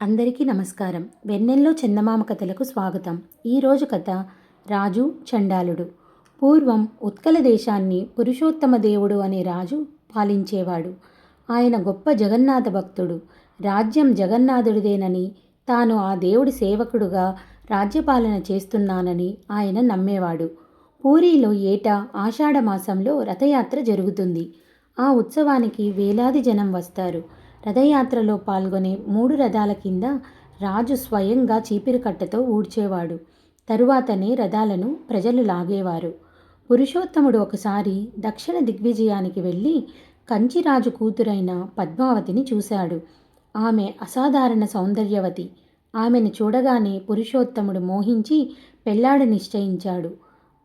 అందరికీ నమస్కారం. వెన్నెల్లో చందమామ కథలకు స్వాగతం. ఈరోజు కథ రాజు చండాలుడు. పూర్వం ఉత్కల దేశాన్ని పురుషోత్తమ దేవుడు అనే రాజు పాలించేవాడు. ఆయన గొప్ప జగన్నాథ భక్తుడు. రాజ్యం జగన్నాథుడిదేనని, తాను ఆ దేవుడి సేవకుడుగా రాజ్యపాలన చేస్తున్నానని ఆయన నమ్మేవాడు. పూరీలో ఏటా ఆషాఢ మాసంలో రథయాత్ర జరుగుతుంది. ఆ ఉత్సవానికి వేలాది జనం వస్తారు. రథయాత్రలో పాల్గొనే 3 రథాల కింద రాజు స్వయంగా చీపిరికట్టతో ఊడ్చేవాడు. తరువాతనే రథాలను ప్రజలు లాగేవారు. పురుషోత్తముడు ఒకసారి దక్షిణ దిగ్విజయానికి వెళ్ళి కంచిరాజు కూతురైన పద్మావతిని చూశాడు. ఆమె అసాధారణ సౌందర్యవతి. ఆమెను చూడగానే పురుషోత్తముడు మోహించి పెళ్లాడ నిశ్చయించాడు.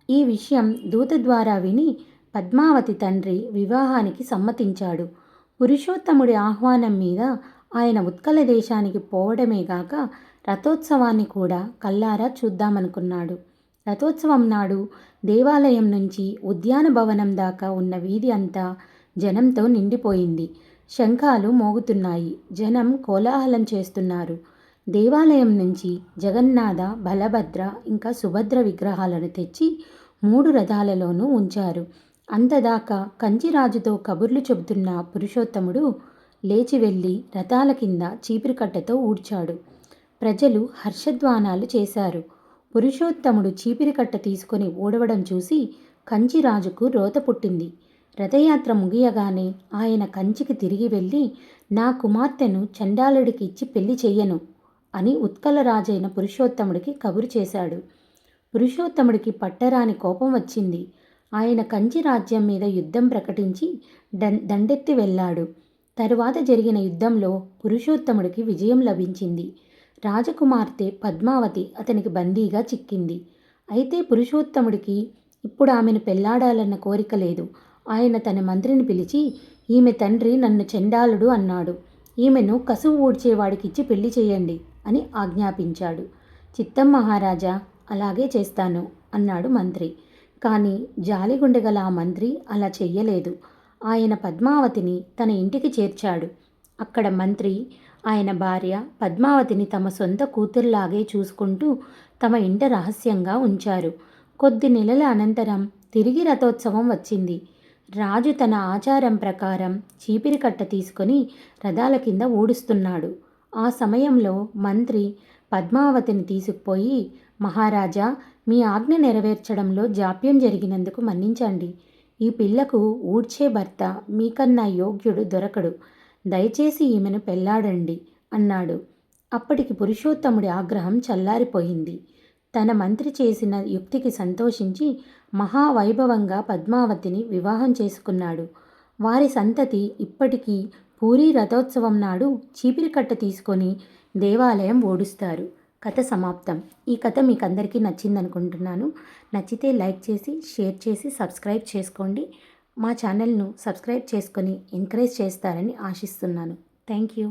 ఈ విషయం దూత ద్వారా విని పద్మావతి తండ్రి వివాహానికి సమ్మతించాడు. పురుషోత్తముడి ఆహ్వానం మీద ఆయన ఉత్కల దేశానికి పోవడమే గాక రథోత్సవాన్ని కూడా కల్లారా చూద్దామనుకున్నాడు. రథోత్సవం నాడు దేవాలయం నుంచి ఉద్యాన భవనం దాకా ఉన్న వీధి అంతా జనంతో నిండిపోయింది. శంఖాలు మోగుతున్నాయి. జనం కోలాహలం చేస్తున్నారు. దేవాలయం నుంచి జగన్నాథ, బలభద్ర ఇంకా సుభద్ర విగ్రహాలను తెచ్చి 3 రథాలలోనూ ఉంచారు. అంతదాకా కంచిరాజుతో కబుర్లు చెబుతున్న పురుషోత్తముడు లేచి వెళ్ళి రథాల కింద చీపిరికట్టతో ఊడ్చాడు. ప్రజలు హర్షధ్వానాలు చేశారు. పురుషోత్తముడు చీపిరికట్ట తీసుకొని ఊడవడం చూసి కంచిరాజుకు రోత పుట్టింది. రథయాత్ర ముగియగానే ఆయన కంచికి తిరిగి వెళ్ళి, నా కుమార్తెను చండాలుడికి ఇచ్చి పెళ్లి చెయ్యను అని ఉత్కల రాజైన పురుషోత్తముడికి కబురు చేశాడు. పురుషోత్తముడికి పట్టరాని కోపం వచ్చింది. ఆయన కంచి రాజ్యం మీద యుద్ధం ప్రకటించి దండెత్తి వెళ్ళాడు. తరువాత జరిగిన యుద్ధంలో పురుషోత్తముడికి విజయం లభించింది. రాజకుమార్తె పద్మావతి అతనికి బందీగా చిక్కింది. అయితే పురుషోత్తముడికి ఇప్పుడు ఆమెను పెళ్లాడాలన్న కోరిక లేదు. ఆయన తన మంత్రిని పిలిచి, ఈమె తండ్రి నన్ను చండాలుడు అన్నాడు. ఈమెను కసువు ఊడ్చేవాడికిచ్చి పెళ్లి చేయండి అని ఆజ్ఞాపించాడు. చిత్తం మహారాజా, అలాగే చేస్తాను అన్నాడు మంత్రి. కానీ జాలిగుండెగల ఆ మంత్రి అలా చెయ్యలేదు. ఆయన పద్మావతిని తన ఇంటికి చేర్చాడు. అక్కడ మంత్రి, ఆయన భార్య పద్మావతిని తమ సొంత కూతురులాగే చూసుకుంటూ తమ ఇంట రహస్యంగా ఉంచారు. కొద్ది నెలల అనంతరం తిరిగి రథోత్సవం వచ్చింది. రాజు తన ఆచారం ప్రకారం చీపిరికట్ట తీసుకొని రథాల కింద ఊడుస్తున్నాడు. ఆ సమయంలో మంత్రి పద్మావతిని తీసుకుపోయి, మహారాజా, మీ ఆజ్ఞ నెరవేర్చడంలో జాప్యం జరిగినందుకు మన్నించండి. ఈ పిల్లకు ఊడ్చే భర్త మీకన్నా యోగ్యుడు దొరకడు. దయచేసి ఈమెను పెళ్లాడండి అన్నాడు. అప్పటికి పురుషోత్తముడి ఆగ్రహం చల్లారిపోయింది. తన మంత్రి చేసిన యుక్తికి సంతోషించి మహావైభవంగా పద్మావతిని వివాహం చేసుకున్నాడు. వారి సంతతి ఇప్పటికీ పూరీ రథోత్సవం నాడు చీపిరికట్ట తీసుకొని దేవాలయం ఊడుస్తారు. కథ సమాప్తం. ఈ కథ మీకు అందరికీ నచ్చిందనుకుంటున్నాను. నచ్చితే లైక్ చేసి, షేర్ చేసి, సబ్స్క్రైబ్ చేసుకోండి. మా ఛానల్ను సబ్స్క్రైబ్ చేసుకొని ఎంకరేజ్ చేస్తారని ఆశిస్తున్నాను. Thank you.